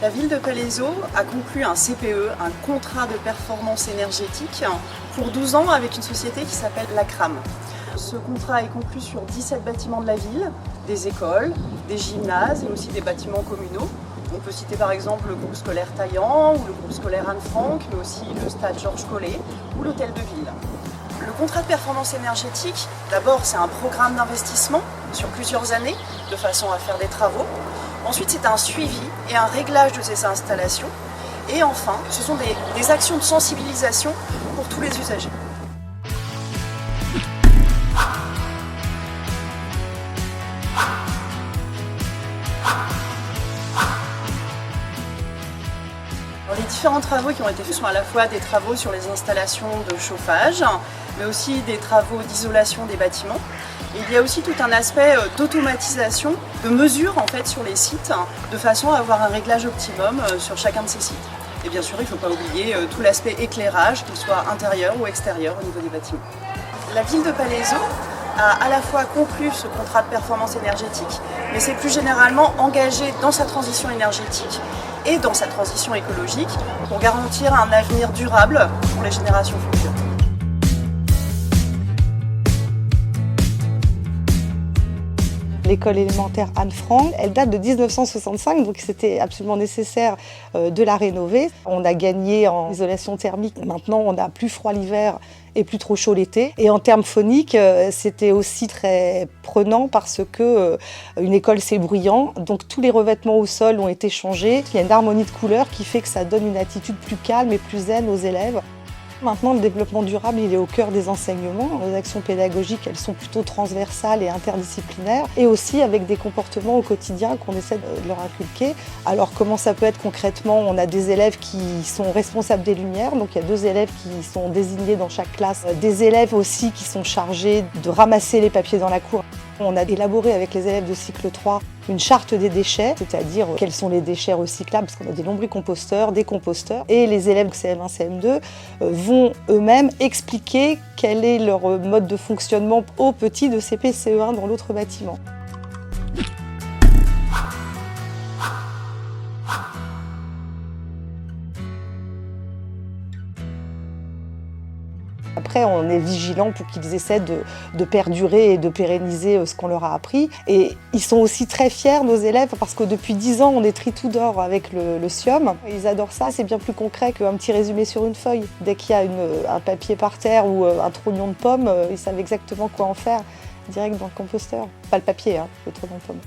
La ville de Palaiseau a conclu un CPE, un contrat de performance énergétique, pour 12 ans avec une société qui s'appelle la CRAM. Ce contrat est conclu sur 17 bâtiments de la ville, des écoles, des gymnases et aussi des bâtiments communaux. On peut citer par exemple le groupe scolaire Taillan ou le groupe scolaire Anne-Franck, mais aussi le stade Georges Collet ou l'hôtel de ville. Le contrat de performance énergétique, d'abord c'est un programme d'investissement sur plusieurs années de façon à faire des travaux. Ensuite c'est un suivi et un réglage de ces installations. Et enfin, ce sont des actions de sensibilisation pour tous les usagers. Les différents travaux qui ont été faits sont à la fois des travaux sur les installations de chauffage, mais aussi des travaux d'isolation des bâtiments. Et il y a aussi tout un aspect d'automatisation, de mesure en fait sur les sites, de façon à avoir un réglage optimum sur chacun de ces sites. Et bien sûr, il ne faut pas oublier tout l'aspect éclairage, qu'il soit intérieur ou extérieur au niveau des bâtiments. La ville de Palaiseau a à la fois conclu ce contrat de performance énergétique, mais s'est plus généralement engagée dans sa transition énergétique et dans sa transition écologique pour garantir un avenir durable pour les générations futures. L'école élémentaire Anne-Franck, elle date de 1965, donc c'était absolument nécessaire de la rénover. On a gagné en isolation thermique, maintenant on a plus froid l'hiver et plus trop chaud l'été. Et en termes phoniques, c'était aussi très prenant parce que une école c'est bruyant, donc tous les revêtements au sol ont été changés. Il y a une harmonie de couleurs qui fait que ça donne une attitude plus calme et plus zen aux élèves. Maintenant, le développement durable, il est au cœur des enseignements. Les actions pédagogiques, elles sont plutôt transversales et interdisciplinaires, et aussi avec des comportements au quotidien qu'on essaie de leur inculquer. Alors, comment ça peut être concrètement? On a des élèves qui sont responsables des lumières, donc il y a 2 élèves qui sont désignés dans chaque classe. Des élèves aussi qui sont chargés de ramasser les papiers dans la cour. On a élaboré avec les élèves de cycle 3 une charte des déchets, c'est-à-dire quels sont les déchets recyclables, parce qu'on a des lombricomposteurs, des composteurs, et les élèves CM1, CM2 vont eux-mêmes expliquer quel est leur mode de fonctionnement aux petits de CP, CE1 dans l'autre bâtiment. Après, on est vigilant pour qu'ils essaient de perdurer et de pérenniser ce qu'on leur a appris. Et ils sont aussi très fiers, nos élèves, parce que depuis 10 ans, on étrie tout d'or avec le SIOM. Ils adorent ça, c'est bien plus concret qu'un petit résumé sur une feuille. Dès qu'il y a un papier par terre ou un trognon de pomme, ils savent exactement quoi en faire, direct dans le composteur. Pas le papier, le trognon de pomme.